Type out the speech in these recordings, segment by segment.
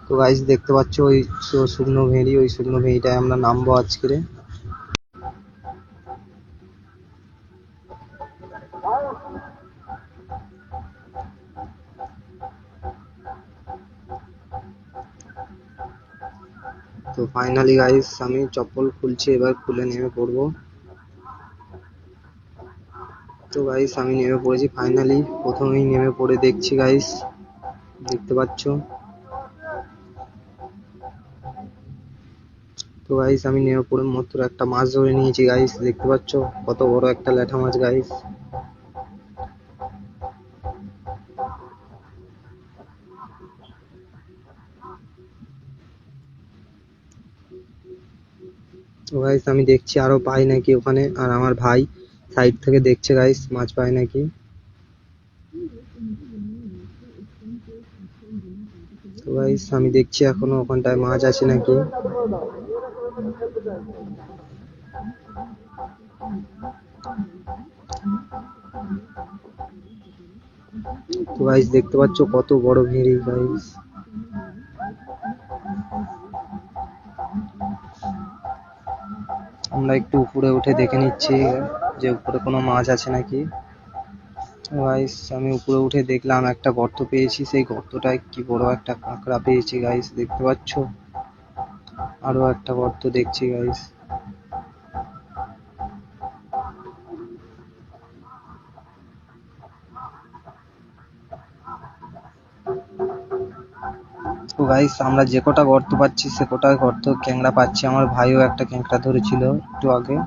তো গাইস দেখতে পাচ্ছ ওই শুকনো ভেড়ি, ওই শুকনো ভেড়িটায় আমরা নামবো আজকে। তো ফাইনালি গাইস আমি চপ্পল খুলছি, এবার খুলে নেমে পড়বো। তো গাইস আমি নেমে পড়েছি ফাইনালি। প্রথমেই নেমে পড়ে দেখছি গাইস, দেখতে পাচ্ছ। তো গাইস আমি নেমে পড়ে মাত্র একটা মাছ ধরে নিয়েছি গাইস, দেখতে পাচ্ছ কত বড় একটা ল্যাঠা মাছ গাইস। তো গাইস আমি দেখছি আরো পাই নাকি ওখানে, আর আমার ভাই সাইড থেকে দেখছে গাইস মাছ পায় নাকি। তো গাইস আমি দেখছি এখনো ওখানটায় মাছ আছে নাকি। তো গাইস দেখতে পাচ্ছ কত বড় ভেড়ি গাইস। আমরা একটু উপরে উঠে দেখে নিচ্ছি যে উপরে কোনো মাছ আছে নাকি। গাইস আমি উপরে উঠে দেখলাম একটা গর্ত পেয়েছি, সেই গর্তটায় কি বড় একটা কাঁকড়া পেয়েছি গাইস, দেখতে পাচ্ছ। আরো একটা গর্ত দেখছি গাইস। তো গাইস আমরা যে কটা গর্ত পাচ্ছি সে কটা গর্ত ক্যাংড়া পাচ্ছি। আমার ভাইও একটা ক্যাংড়া ধরেছিল একটু আগে।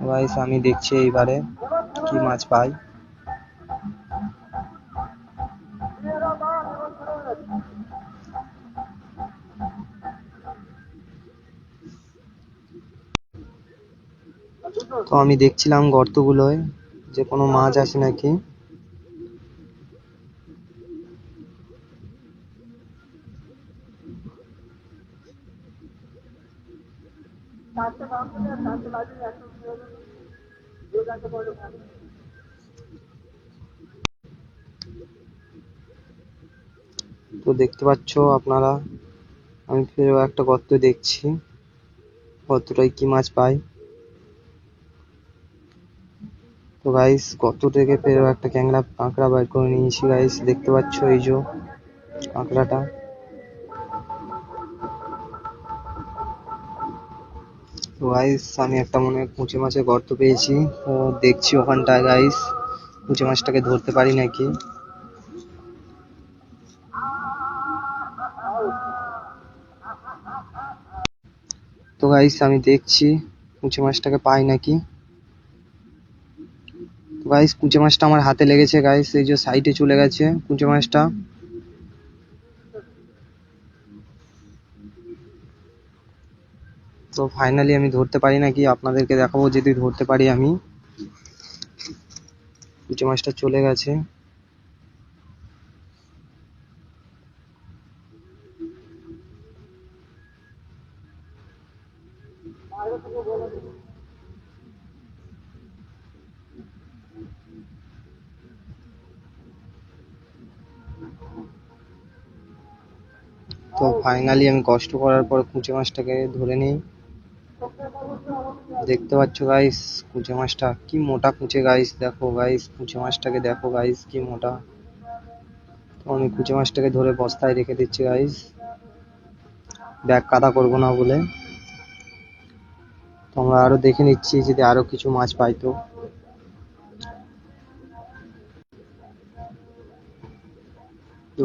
গাইস আমি দেখছি এইবারে কি মাছ পাই। তো আমি দেখছিলাম গর্তগুলোয় যে কোনো মাছ আছে নাকি। তো দেখতে পাচ্ছ আপনারা, আমি ফের একটা গর্ত দেখছি, গর্তটায় কি মাছ পাই। তো গাইস গর্ত থেকে ফের একটা কাঁকড়া বের করে নিয়েছি গাইস, দেখতে পাচ্ছ এই যে কাঁকড়াটা। তো গাইস আমি একটা মনে হয় কুঁচে মাছের গর্ত পেয়েছি, তো দেখছি ওখানটায় গাইস কুঁচে মাছটাকে ধরতে পারি নাকি। তো গাইস আমি দেখছি কুঁচে মাছটাকে পাই নাকি। তো গাইস কুঁচে মাছটা আমার হাতে লেগেছে গাইস, এই যে সাইডে চলে গেছে কুঁচে মাছটা। তো ফাইনালি আমি ধরতে পারি নাকি, আপনাদেরকে দেখাবো যদি ধরতে পারি আমি। কুঁচে মাছটা চলে গেছে। তো ফাইনালি আমি কষ্ট করার পর কুঁচে মাছটাকে ধরে নিই। দেখতে পাচ্ছ গাইস কুঁচে মাছটা কি মোটা কুঁচে গাইস, দেখো গাইস কুঁচে মাছটাকে দেখো গাইস কি মোটা। তো আমি কুঁচে মাছটাকে ধরে বস্তায় রেখে দিচ্ছি গাইস, ব্যাগ কাদা করবো না বলে। তো আমরা আরো দেখে নিচ্ছি যদি আরো কিছু মাছ পাই। তো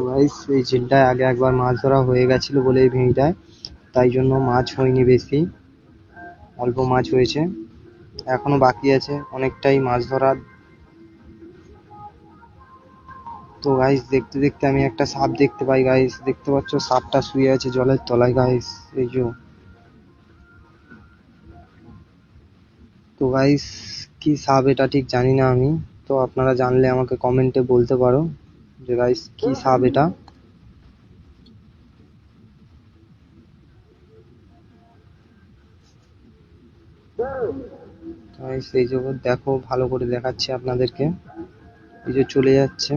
গাইস এই ঝিলটায় আগে একবার মাছ ধরা হয়ে গেছিল বলে এই ভেড়িটায়, তাই জন্য মাছ হয়নি বেশি, অল্প মাছ হয়েছে। এখনো বাকি আছে অনেকটাই মাছ ধরার। তো গাইস দেখতে দেখতে আমি একটা সাপ দেখতে পাই গাইস, দেখতে পাচ্ছ সাপটা শুয়ে আছে জলের তলায় গাইস, এই যে। তো গাইস কি সাপ এটা ঠিক জানি না আমি, তো আপনারা জানলে আমাকে কমেন্টে বলতে পারো যে গাইস কি সাপ এটা। গাইস এই যে দেখো ভালো করে দেখাচ্ছি আপনাদেরকে, এই যে চলে যাচ্ছে।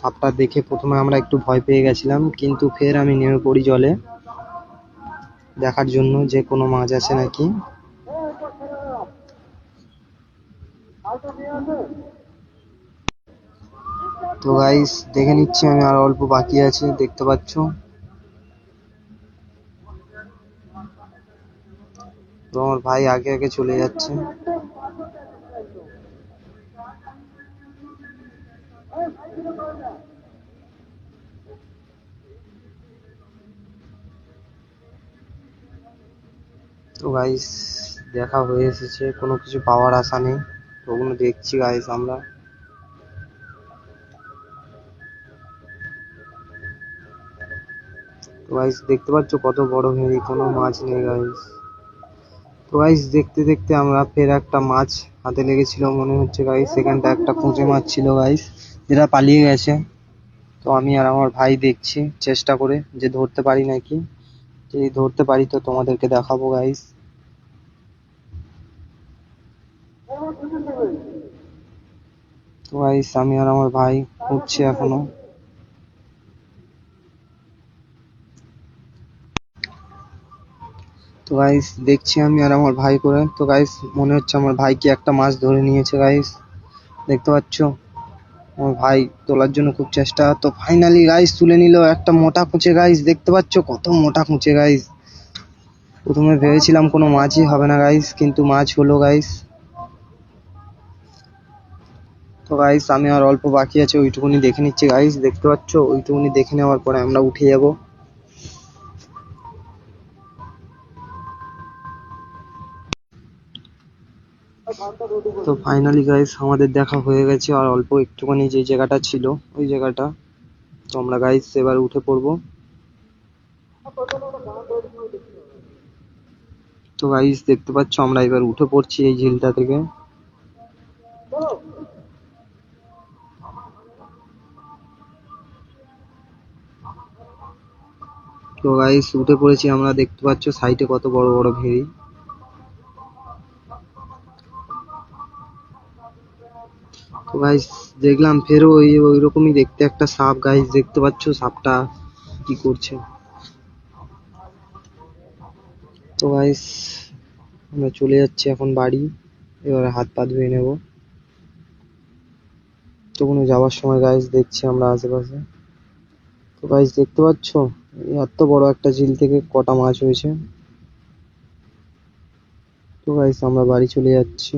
সাপটা দেখে প্রথমে আমরা একটু ভয় পেয়ে গেছিলাম, কিন্তু ফের আমি নেমে পড়ি জলে দেখার জন্য যে কোনো মাছ আছে নাকি। তো গাইস দেখে নিচ্ছি আমি, আর অল্প বাকি আছে, দেখতে পাচ্ছ। তো আমার ভাই আগে আগে চলে যাচ্ছে। তো গাইস দেখা হয়ে এসেছে, কোনো কিছু পাওয়ার আশা নেই, তো ওগুলো দেখছি গাইস আমরা। তো গাইস দেখতে পাচ্ছ কত বড় ভেড়ি, কোনো মাছ নেই গাইস। তো গাইস দেখতে দেখতে আমরা ফের একটা মাছ হাতে লেগেছিল মনে হচ্ছে গাইস, সেখানটা একটা কুঁচে মাছ ছিল গাইস, যেটা পালিয়ে গেছে। তো আমি আর আমার ভাই দেখছি চেষ্টা করে যে ধরতে পারি নাকি, যদি ধরতে পারি তো তোমাদেরকে দেখাবো গাইস। তো গাইস আমি আর আমার ভাই খুঁজছি এখনো। তো গাইস দেখছি আমি আর আমার ভাই করে। তো গাইস মনে হচ্ছে আমার ভাই কি একটা মাছ ধরে নিয়েছে গাইস, দেখতে পাচ্ছ। আমার ভাই তোলার জন্য খুব চেষ্টা, তো ফাইনালি গাইস তুলে নিল একটা মোটা কুঁচে গাইস, দেখতে পাচ্ছ কত মোটা কুঁচে গাইস। প্রথমে ভেবেছিলাম কোনো মাছই হবে না গাইস, কিন্তু মাছ হলো গাইস। তো গাইস আমি আর অল্প বাকি আছে, ওইটুকুনি দেখে নিচ্ছি গাইস, দেখতে পাচ্ছ। ওইটুকুনি দেখে নেওয়ার পরে আমরা উঠে যাব। তো ফাইনালি গাইস আমাদের দেখা হয়ে গেছে, আর অল্প একটুখানি যে জায়গাটা ছিল ওই জায়গাটা। তো আমরা গাইস এবার উঠে পড়বো। তো গাইস দেখতে পাচ্ছ আমরা এবার উঠে পড়ছি এই ঝিলটা থেকে। তো গাইস উঠে পড়েছি আমরা, দেখতে পাচ্ছ সাইডে কত বড় বড় ভেড়ি। তো গাইস দেখলাম ফেরও ওই রকমই দেখতে একটা সাপ গাইস, দেখতে পাচ্ছ সাপটা কি করছে। তো গাইস আমরা চলে যাচ্ছি এখন বাড়ি, এবারে হাত পা ধুয়ে নেব। তো কোনো যাওয়ার সময় গাইস দেখছি আমরা আশেপাশে। তো গাইস দেখতে পাচ্ছ এত বড় একটা ঝিল থেকে কটা মাছ হয়েছে। তো গাইস আমরা বাড়ি চলে যাচ্ছি।